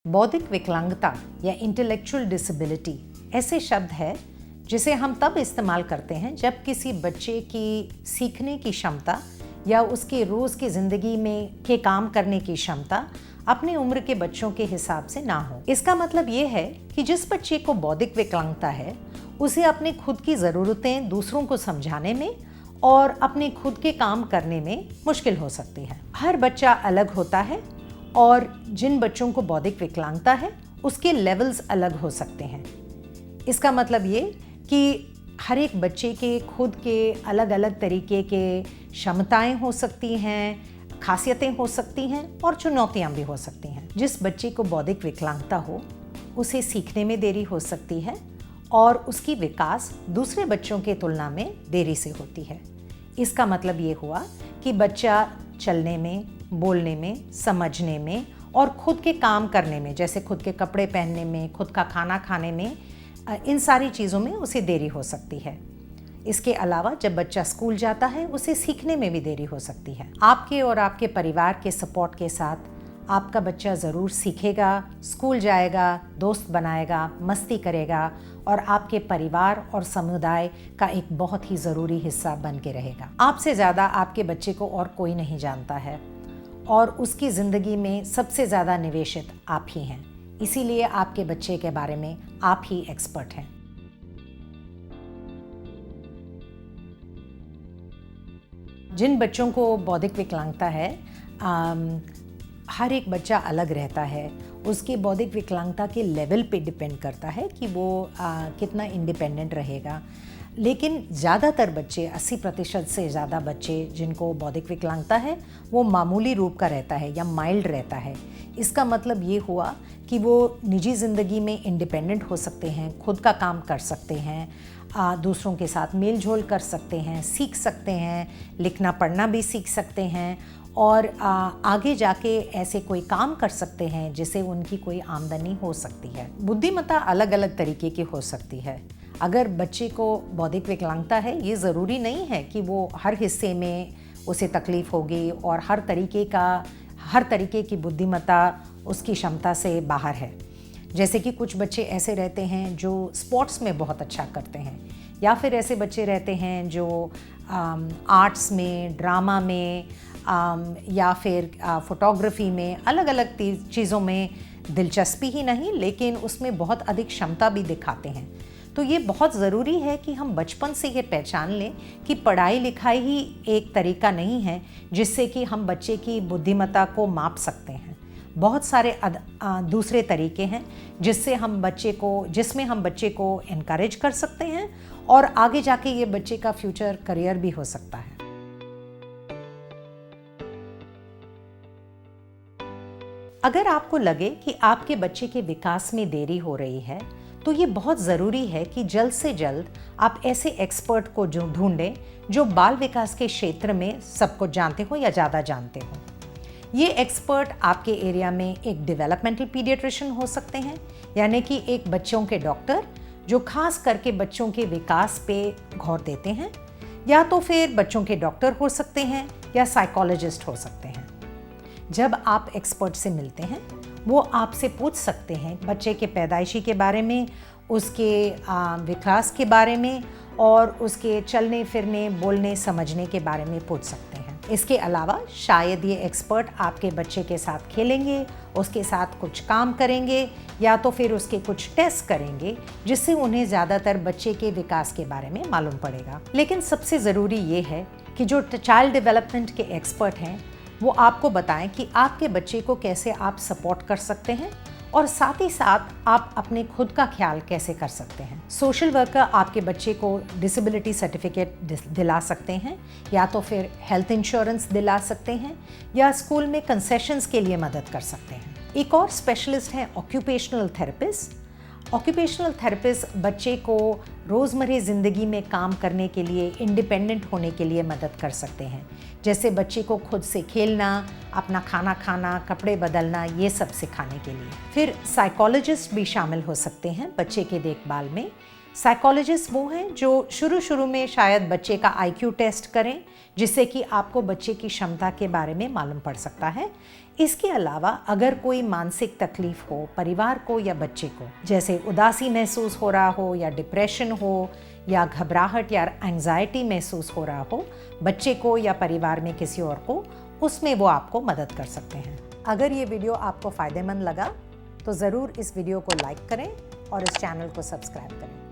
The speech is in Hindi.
बौद्धिक विकलांगता या इंटेलेक्चुअल डिसेबिलिटी ऐसे शब्द है जिसे हम तब इस्तेमाल करते हैं जब किसी बच्चे की सीखने की क्षमता या उसके रोज़ की ज़िंदगी में के काम करने की क्षमता अपनी उम्र के बच्चों के हिसाब से ना हो। इसका मतलब ये है कि जिस बच्चे को बौद्धिक विकलांगता है उसे अपने खुद की ज़रूरतें दूसरों को समझाने में और अपने खुद के काम करने में मुश्किल हो सकती है। हर बच्चा अलग होता है और जिन बच्चों को बौद्धिक विकलांगता है उसके लेवल्स अलग हो सकते हैं। इसका मतलब ये कि हर एक बच्चे के खुद के अलग अलग तरीके के क्षमताएं हो सकती हैं, खासियतें हो सकती हैं और चुनौतियां भी हो सकती हैं। जिस बच्चे को बौद्धिक विकलांगता हो उसे सीखने में देरी हो सकती है और उसकी विकास दूसरे बच्चों के तुलना में देरी से होती है। इसका मतलब ये हुआ कि बच्चा चलने में, बोलने में, समझने में और खुद के काम करने में, जैसे खुद के कपड़े पहनने में, खुद का खाना खाने में, इन सारी चीज़ों में उसे देरी हो सकती है। इसके अलावा जब बच्चा स्कूल जाता है उसे सीखने में भी देरी हो सकती है। आपके और आपके परिवार के सपोर्ट के साथ आपका बच्चा ज़रूर सीखेगा, स्कूल जाएगा, दोस्त बनाएगा, मस्ती करेगा और आपके परिवार और समुदाय का एक बहुत ही ज़रूरी हिस्सा बन के रहेगा। आपसे ज़्यादा आपके बच्चे को और कोई नहीं जानता है और उसकी ज़िंदगी में सबसे ज़्यादा निवेशित आप ही हैं। इसीलिए आपके बच्चे के बारे में आप ही एक्सपर्ट हैं। जिन बच्चों को बौद्धिक विकलांगता है, हर एक बच्चा अलग रहता है। उसके बौद्धिक विकलांगता के लेवल पे डिपेंड करता है कि वो कितना इंडिपेंडेंट रहेगा। लेकिन ज़्यादातर बच्चे, 80% से ज़्यादा बच्चे जिनको बौद्धिक विकलांगता है वो मामूली रूप का रहता है या माइल्ड रहता है। इसका मतलब ये हुआ कि वो निजी ज़िंदगी में इंडिपेंडेंट हो सकते हैं, खुद का काम कर सकते हैं, दूसरों के साथ मेल जोल कर सकते हैं, सीख सकते हैं, लिखना पढ़ना भी सीख सकते हैं और आगे जाके ऐसे कोई काम कर सकते हैं जिससे उनकी कोई आमदनी हो सकती है। बुद्धिमत्ता अलग अलग तरीके की हो सकती है। अगर बच्चे को बौद्धिक विकलांगता है, ये ज़रूरी नहीं है कि वो हर हिस्से में उसे तकलीफ़ होगी और हर तरीके की बुद्धिमत्ता उसकी क्षमता से बाहर है। जैसे कि कुछ बच्चे ऐसे रहते हैं जो स्पोर्ट्स में बहुत अच्छा करते हैं, या फिर ऐसे बच्चे रहते हैं जो आर्ट्स में, ड्रामा में या फिर फोटोग्राफी में, अलग अलग चीज़ों में दिलचस्पी ही नहीं लेकिन उसमें बहुत अधिक क्षमता भी दिखाते हैं। तो ये बहुत ज़रूरी है कि हम बचपन से ये पहचान लें कि पढ़ाई लिखाई ही एक तरीका नहीं है जिससे कि हम बच्चे की बुद्धिमत्ता को माप सकते हैं। बहुत सारे दूसरे तरीके हैं जिसमें हम बच्चे को एनकरेज कर सकते हैं और आगे जाके ये बच्चे का फ्यूचर करियर भी हो सकता है। अगर आपको लगे कि आपके बच्चे के विकास में देरी हो रही है तो ये बहुत ज़रूरी है कि जल्द से जल्द आप ऐसे एक्सपर्ट को जो ढूंढें जो बाल विकास के क्षेत्र में सब कुछ जानते हो या ज़्यादा जानते हो। ये एक्सपर्ट आपके एरिया में एक डेवलपमेंटल पीडियाट्रिशियन हो सकते हैं, यानी कि एक बच्चों के डॉक्टर जो खास करके बच्चों के विकास पे गौर देते हैं, या तो फिर बच्चों के डॉक्टर हो सकते हैं या साइकोलॉजिस्ट हो सकते हैं। जब आप एक्सपर्ट से मिलते हैं वो आपसे पूछ सकते हैं बच्चे के पैदाइशी के बारे में, उसके विकास के बारे में और उसके चलने फिरने, बोलने, समझने के बारे में पूछ सकते हैं। इसके अलावा शायद ये एक्सपर्ट आपके बच्चे के साथ खेलेंगे, उसके साथ कुछ काम करेंगे या तो फिर उसके कुछ टेस्ट करेंगे जिससे उन्हें ज़्यादातर बच्चे के विकास के बारे में मालूम पड़ेगा। लेकिन सबसे ज़रूरी ये है कि जो चाइल्ड डेवलपमेंट के एक्सपर्ट हैं वो आपको बताएं कि आपके बच्चे को कैसे आप सपोर्ट कर सकते हैं और साथ ही साथ आप अपने खुद का ख्याल कैसे कर सकते हैं। सोशल वर्कर आपके बच्चे को डिसेबिलिटी सर्टिफिकेट दिला सकते हैं या तो फिर हेल्थ इंश्योरेंस दिला सकते हैं या स्कूल में कंसेशंस के लिए मदद कर सकते हैं। एक और स्पेशलिस्ट है ऑक्यूपेशनल थेरेपिस्ट। ऑक्यूपेशनल थेरेपिस्ट बच्चे को रोज़मर्रा ज़िंदगी में काम करने के लिए, इंडिपेंडेंट होने के लिए मदद कर सकते हैं, जैसे बच्चे को खुद से खेलना, अपना खाना खाना, कपड़े बदलना, ये सब सिखाने के लिए। फिर साइकोलॉजिस्ट भी शामिल हो सकते हैं बच्चे के देखभाल में, साइकोलॉजिस्ट वो हैं जो शुरू में शायद बच्चे का आईक्यू टेस्ट करें, जिससे कि आपको बच्चे की क्षमता के बारे में मालूम पड़ सकता है। इसके अलावा अगर कोई मानसिक तकलीफ हो परिवार को या बच्चे को, जैसे उदासी महसूस हो रहा हो या डिप्रेशन हो या घबराहट या एंजाइटी महसूस हो रहा हो बच्चे को या परिवार में किसी और को, उसमें वो आपको मदद कर सकते हैं। अगर ये वीडियो आपको फ़ायदेमंद लगा तो ज़रूर इस वीडियो को लाइक करें और इस चैनल को सब्सक्राइब करें।